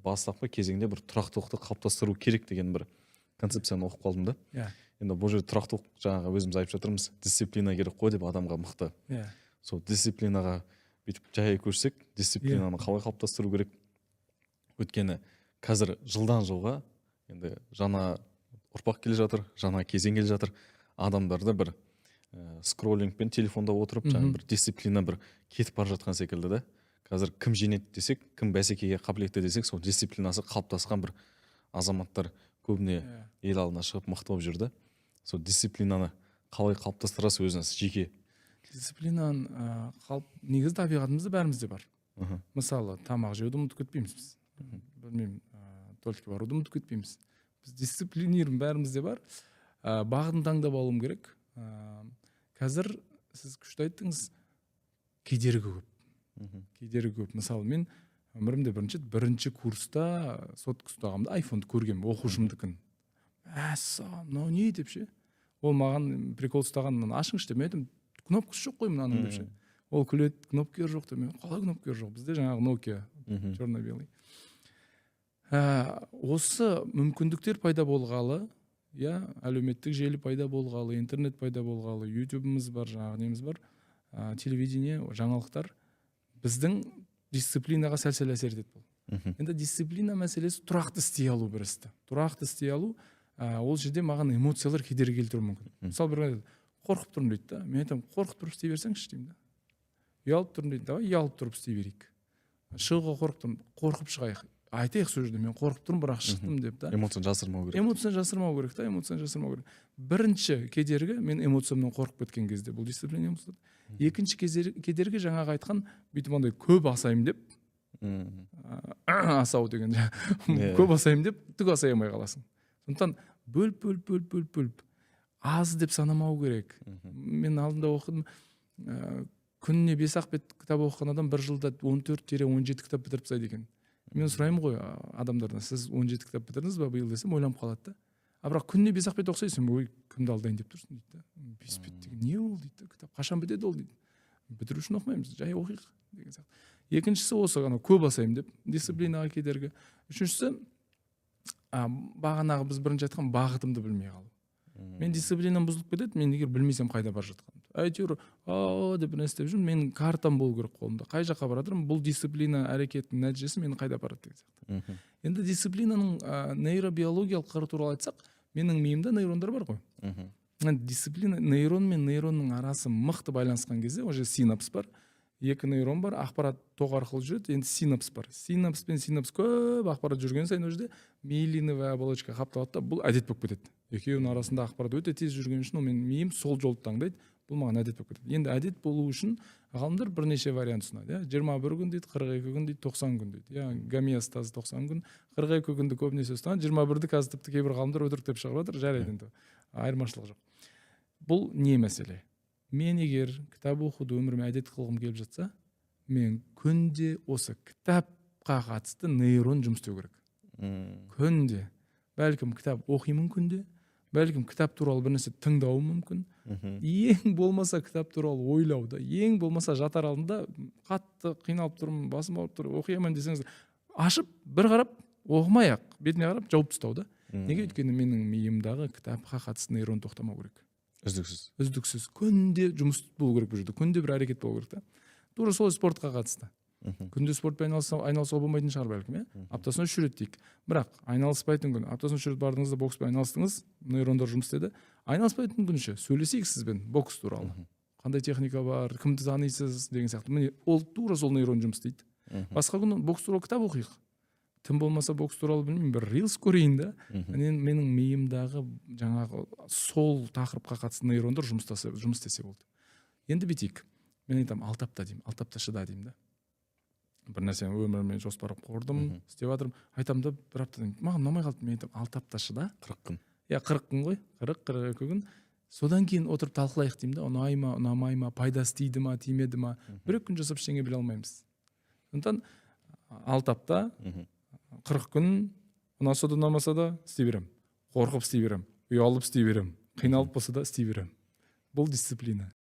бастапқы кезеңде бір тұрақтылықты қалыптастыру керек деген бір концепцияны оқып қалдым да. Енді бұл жерде тұрақтылық жаңағы өзіміз айтып жатырмыз, дисциплина керек қой деп адамға мықты. Сол дисциплинаға бүйтіп жай көрсек, дисциплинаны қалай қалыптастыру керек? Өйткені қазір жылдан жылға енді жаңа ұрпақ келе жатыр, жаңа кезең келе жатыр. Адамдарды бір скроллингпен телефонда отырып, жаңа бір дисциплина бір кетіп бара жатқан секілді да. Қазір кім жеңеді десек, кім бәсекеге қабілетті десек, сол дисциплинасы қалыптасқан бір азаматтар көбіне ел алдына шығып мықты болып жүрді. Сол дисциплинаны қалай қалыптастырасыз өзіңіз жеке? Дисциплинаны негізі табиғатымызда бәрімізде бар. Мысалы, тамақ жеуді ұмытып кетпейміз біз. Білмеймін, туалетке баруды ұмытып кетпейміз. Біз дисциплинированный бәрімізде бар. Бағытын таңдап алуым керек. Қазір сіз күшті айттыңыз, кедергі көп. Кедергі көп. Мысалы, мен өмірімде бірінші курста сотка ұстағанымда айфонды көргенмін, оқушымдікін. Мынау не деп ше? Ол маған прикол ұстаған, ашыңшы деп, мен айтым, кнопкасы жоқ қой мынаның деп ше. Ол күледі, кнопкер жоқ деп, мен қалай кнопкер жоқ? Бізде жаңағы Nokia черно-белый. Осы мүмкіндіктер пайда болғалы, әлеуметтік желі пайда болғалы, интернет пайда болғалы, ютубымыз бар, жаңағы неміз бар, телевидение, жаңалықтар біздің дисциплинаға сәл-сәл әсер етеді бұл. Енді дисциплина мәселесі тұрақты істей алу бір істі. Тұрақты істей алу, ол жерде маған эмоциялар кедергі келтіруі мүмкін. Мысалы, бір қорқып тұрмын дейді да, мен айтамын, қорқып тұрып істей берсеңші деймін да. Ұялып тұрмын дейді, давай ұялып тұрып істей берейік. Шығуға қорқып тұрмын, қорқып шығайық. Айтайық сол жерде, мен қорқып тұрмын, бірақ шықтым деп та. Эмоцияны жасырмау керек. Эмоцияны жасырмау керек та, эмоцияны жасырмау керек. Бірінші кедергі, мен эмоциямнан қорқып кеткен кезде, бұл дисциплина эмоция. Екінші кедергі жаңағы айтқан, бүйтіп андай көп асаймын деп, асау деген, көп асаймын деп, түк асай алмай қаласың. Сондықтан бөліп, аз деп санамау керек. Мен алдында оқыдым, күніне 5-ақ бет кітап оқыған адам бір жылда 14-17 кітап бітіріп тастайды екен. Мен сұраймын ғой адамдардан, сіз 17 кітап бітірдіңіз ба биыл десем, ойланып қалады да. Бірақ күніне 5-ақ бет оқысайсың, ой, кімді алдайын деп тұрсың дейді. 5 бет деген не ол дейді, кітап қашан бітеді ол дейді. Бітіру үшін оқымаймыз, жай оқиық деген сияқты. Екіншісі осы ғана көп асаймын деп, дисциплинаға кедергі. Үшіншісі, бағанағы біз бірінші айтқан бағытымды білмей қалу. Мен дисциплинам бұзылып кетеді, мен егер білмесем қайда бара жатқанымды. Әйтеуір деп бір нәрсе істеп жүрмін, менің картам болу керек қолымда. Қай жаққа бара жатырмын, бұл дисциплина әрекетінің нәтижесі мені қайда барады деген сияқты. Енді дисциплинаның нейробиологиялық қыры туралы айтсақ, менің миымда нейрондар бар ғой. Дисциплина нейрон мен нейронның арасы мықты байланысқан кезде, ол жерде синапс бар. Екі нейрон бар, ақпарат тоқ арқылы жүреді, енді синапс бар. Синапс пен синапс көп ақпарат жүрген сайын ол жерде миелиновая оболочка қапталады да, бұл әдет болып кетеді. Екеуінің арасында ақпарат өте тез жүрген үшін мен миым сол жолды таңдайды, бұл маған әдет болып кетеді. Енді әдет болу үшін ғалымдар бірнеше вариант ұсынады. 21 күн дейді, 42 күн дейді, 90 күн дейді. Гомеостаз 90 күн, 42 күнді көбінесе ұстанады, 21-ді қазір тіпті кейбір ғалымдар өтірік деп шығып жатыр, жарайды енді. Айырмашылық жоқ. Бұл не мәселе? Мен егер кітап оқуды өміріме әдет қылғым келіп жатса, мен күнде осы кітапқа қатысты нейрон жұмыс істеу керек. Күнде. Бәлкім кітап оқимын күнде, бәлкім кітап туралы бір нәрсе тыңдауым мүмкін. Ең болмаса кітап туралы ойлауда, ең болмаса жатар алдында қатты қиналып тұрмын, басым ауырып тұр, оқимын десеңіз, ашып, бір қарап, оқымай-ақ, бетіне қарап, жауып тастау да. Неге? Өйткені менің миымдағы кітапқа қатысты нейрон тоқтамау керек. Үздіксіз. Күнде жұмыс болу керек бұл жерде. Күнде бір әрекет болу керек та. Тура сол спортқа қатысты. Күнде спортпен айналысуға болмайтын шығар бәлкім, аптасына 3 рет дейік. Бірақ айналыспайтын күн, аптасына 3 рет бардыңыз да бокспен айналыстыңыз, нейрондар жұмыс істеді. Айналыспайтын күн ше, сөйлесейік сізбен бокс туралы. Қандай техника бар, кімді танисыз деген сияқты. Міне, ол тура сол нейрон жұмыс істейді. Басқа күн бокс туралы кітап оқиық. Тым болмаса бокс туралы білмеймін, бір рилс көрейін да. Менің миымдағы жаңағы сол тақырыпқа қатысты нейрондар жұмыс істесе болды. Енді бітейік. Мен айтам, 6 апта деймін, 6 апта шыда деймін да. Бір нәрсені өміріме жоспар құрдым, істеп жатырмын. Айтам да, бір апта деймін. Маған ұнамай қалды, мен айтам, 6 апта шыда. 40 күн. 40 күн ғой, 40-42 күн. Содан кейін отырып талқылайық деймін да, ұнай ма, ұнамай ма, пайдасы тиді ма, тимеді ма. 1-2 күн жасап ештеңе біле алмаймыз. Сондықтан 6 апта 40 күн ұнаса да ұнамаса да істей берем. Қорқып істей берем, ұялып істей берем, қиналып болса да істей берем. Бұл дисциплина.